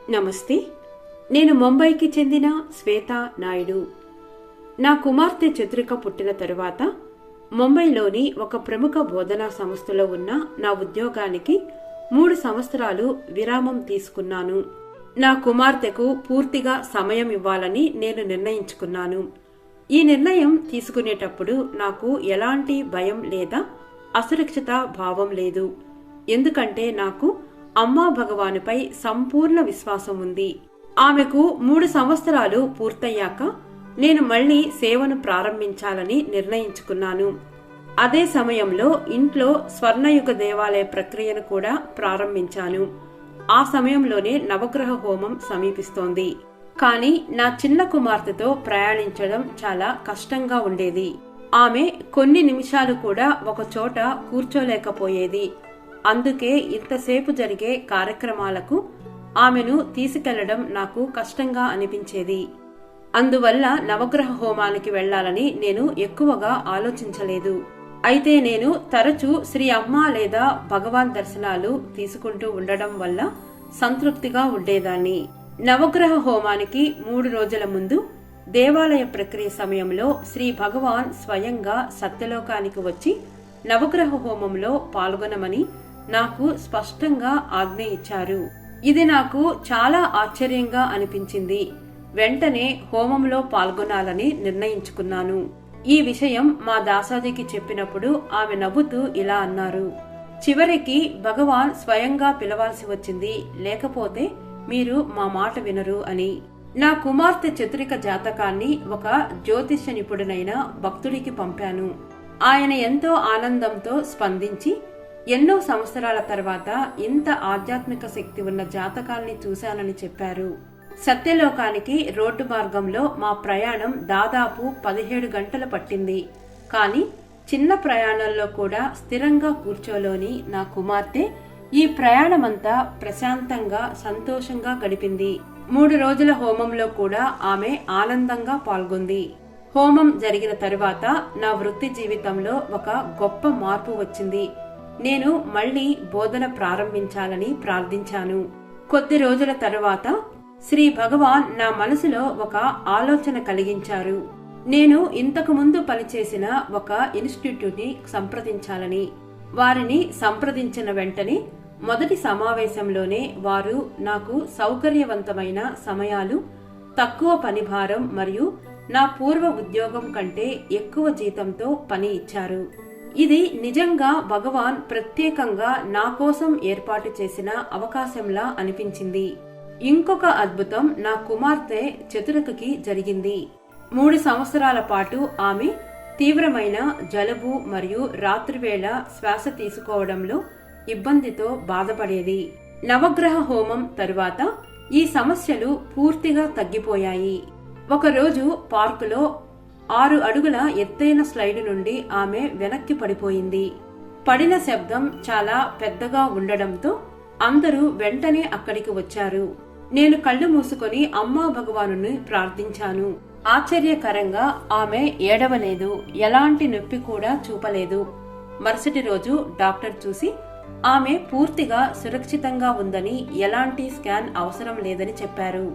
నమస్తే. నేను ముంబైకి చెందిన శ్వేత నాయుడు. నా కుమార్తె చతురిక పుట్టిన తరువాత ముంబైలోని ఒక ప్రముఖ బోధనా సంస్థలో ఉన్న నా ఉద్యోగానికి 3 సంవత్సరాలు విరామం తీసుకున్నాను. నా కుమార్తెకు పూర్తిగా సమయం ఇవ్వాలని నేను నిర్ణయించుకున్నాను. ఈ నిర్ణయం తీసుకునేటప్పుడు నాకు ఎలాంటి భయం లేదా అసురక్షిత భావం లేదు. ఎందుకంటే నాకు అమ్మా భగవానుపై సంపూర్ణ విశ్వాసం ఉంది. ఆమెకు 3 సంవత్సరాలు పూర్తయ్యాక నేను మళ్లీ సేవను ప్రారంభించాలని నిర్ణయించుకున్నాను. అదే సమయంలో ఇంట్లో స్వర్ణయుగ దేవాలయ ప్రక్రియను కూడా ప్రారంభించాను. ఆ సమయంలోనే నవగ్రహ హోమం సమీపిస్తోంది. కానీ నా చిన్న కుమార్తెతో ప్రయాణించడం చాలా కష్టంగా ఉండేది. ఆమె కొన్ని నిమిషాలు కూడా ఒక చోట కూర్చోలేకపోయేది. అందుకే ఇంతసేపు జరిగే కార్యక్రమాలకు ఆమెను తీసుకెళ్లడం నాకు కష్టంగా అనిపించేది. అందువల్ల నవగ్రహ హోమానికి వెళ్లాలని నేను ఎక్కువగా ఆలోచించలేదు. అయితే నేను తరచూ శ్రీ అమ్మ లేదా భగవాన్ దర్శనాలు తీసుకుంటూ ఉండడం వల్ల సంతృప్తిగా ఉండేదాన్ని. నవగ్రహ హోమానికి 3 రోజుల ముందు దేవాలయ ప్రక్రియ సమయంలో శ్రీ భగవాన్ స్వయంగా సత్యలోకానికి వచ్చి నవగ్రహ హోమంలో పాల్గొనమని నాకు స్పష్టంగా ఆజ్ఞ ఇచ్చారు. ఇది నాకు చాలా ఆశ్చర్యంగా అనిపించింది. వెంటనే హోమంలో పాల్గొనాలని నిర్ణయించుకున్నాను. ఈ విషయం మా దాసాజీకి చెప్పినప్పుడు ఆమె నవ్వుతూ ఇలా అన్నారు, చివరికి భగవాన్ స్వయంగా పిలవాల్సి వచ్చింది, లేకపోతే మీరు మా మాట వినరు అని. నా కుమార్తె చతురిక జాతకాన్ని ఒక జ్యోతిష్య నిపుణుడైన భక్తుడికి పంపాను. ఆయన ఎంతో ఆనందంతో స్పందించి, ఎన్నో సంవత్సరాల తర్వాత ఇంత ఆధ్యాత్మిక శక్తి ఉన్న జాతకాల్ని చూశానని చెప్పారు. సత్యలోకానికి రోడ్డు మార్గంలో మా ప్రయాణం దాదాపు 17 గంటలు పట్టింది. కానీ చిన్న ప్రయాణంలో కూడా స్థిరంగా కూర్చోలోని నా కుమార్తె ఈ ప్రయాణమంతా ప్రశాంతంగా సంతోషంగా గడిపింది. 3 రోజుల హోమంలో కూడా ఆమె ఆనందంగా పాల్గొంది. హోమం జరిగిన తరువాత నా వృత్తి జీవితంలో ఒక గొప్ప మార్పు వచ్చింది. నేను మళ్లీ బోధన ప్రారంభించాలని ప్రార్థించాను. కొద్ది రోజుల తరువాత శ్రీ భగవాన్ నా మనసులో ఒక ఆలోచన కలిగించారు. నేను ఇంతకు ముందు పనిచేసిన ఒక ఇన్స్టిట్యూట్ ని సంప్రదించాలని. వారిని సంప్రదించిన వెంటనే మొదటి సమావేశంలోనే వారు నాకు సౌకర్యవంతమైన సమయాలు, తక్కువ పనిభారం మరియు నా పూర్వ ఉద్యోగం కంటే ఎక్కువ జీతంతో పని ఇచ్చారు. ఇది నిజంగా భగవాన్ ప్రత్యేకంగా నా కోసం ఏర్పాటు చేసిన అవకాశంలా అనిపించింది. ఇంకొక అద్భుతం నా కుమార్తె చతురికకి జరిగింది. 3 సంవత్సరాల పాటు ఆమె తీవ్రమైన జలుబు మరియు రాత్రివేళ శ్వాస తీసుకోవడంలో ఇబ్బందితో బాధపడేది. నవగ్రహ హోమం తరువాత ఈ సమస్యలు పూర్తిగా తగ్గిపోయాయి. ఒకరోజు పార్కులో 6 అడుగుల ఎత్తైన స్లైడ్ నుండి ఆమె వెనక్కి పడిపోయింది. పడిన శబ్దం చాలా పెద్దగా ఉండడంతో అందరూ వెంటనే అక్కడికి వచ్చారు. నేను కళ్ళు మూసుకొని అమ్మా భగవానుని ప్రార్థించాను. ఆశ్చర్యకరంగా ఆమె ఏడవలేదు, ఎలాంటి నొప్పి కూడా చూపలేదు. మరుసటి రోజు డాక్టర్ చూసి ఆమె పూర్తిగా సురక్షితంగా ఉందని, ఎలాంటి స్కాన్ అవసరం లేదని చెప్పారు.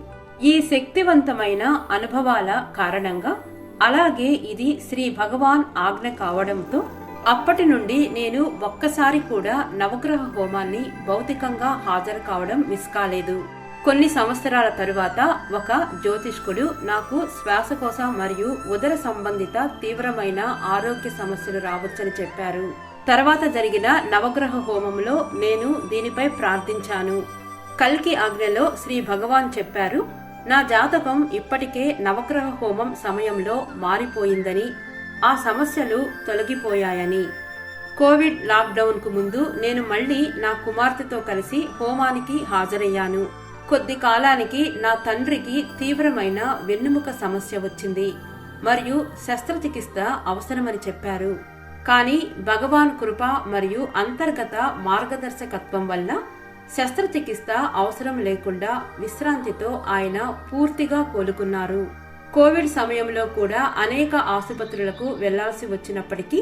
ఈ శక్తివంతమైన అనుభవాల కారణంగా, అలాగే ఇది శ్రీ భగవాన్ ఆజ్ఞ కావడంతో అప్పటి నుండి నేను ఒక్కసారి కూడా నవగ్రహ హోమాన్ని భౌతికంగా హాజరు కావడం మిస్ కాలేదు. కొన్ని సంవత్సరాల తరువాత ఒక జ్యోతిష్కుడు నాకు శ్వాసకోశ మరియు ఉదర సంబంధిత తీవ్రమైన ఆరోగ్య సమస్యలు రావచ్చని చెప్పారు. తర్వాత జరిగిన నవగ్రహ హోమంలో నేను దీనిపై ప్రార్థించాను. కల్కి ఆజ్ఞలో శ్రీ భగవాన్ చెప్పారు, నా జాతకం ఇప్పటికే నవగ్రహ హోమం సమయంలో మారిపోయిందని, ఆ సమస్యలు తొలగిపోయాయని. కోవిడ్ లాక్డౌన్ కు ముందు నేను మళ్లీ నా కుమార్తెతో కలిసి హోమానికి హాజరయ్యాను. కొద్ది కాలానికి నా తండ్రికి తీవ్రమైన వెన్నుముక సమస్య వచ్చింది మరియు శస్త్రచికిత్స అవసరమని చెప్పారు. కానీ భగవాన్ కృప మరియు అంతర్గత మార్గదర్శకత్వం వల్ల శస్త్రచికిత్స అవసరం లేకుండా విశ్రాంతితో ఆయన పూర్తిగా కోలుకున్నారు. కోవిడ్ సమయంలో కూడా అనేక ఆసుపత్రులకు వెళ్లాల్సి వచ్చినప్పటికీ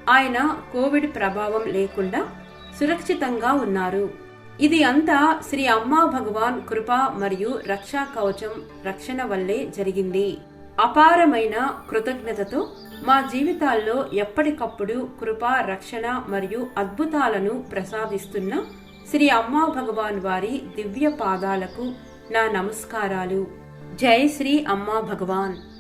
ఆయన కోవిడ్ ప్రభావం లేకుండా సురక్షితంగా ఉన్నారు. ఇది అంతా శ్రీ అమ్మా భగవాన్ కృప మరియు రక్షా కవచం రక్షణ వల్లే జరిగింది. అపారమైన కృతజ్ఞతతో మా జీవితాల్లో ఎప్పటికప్పుడు కృప రక్షణ మరియు అద్భుతాలను ప్రసాదిస్తున్న శ్రీ అమ్మా భగవాన్ వారి దివ్య పాదాలకు నా నమస్కారాలు. జై శ్రీ అమ్మా భగవాన్.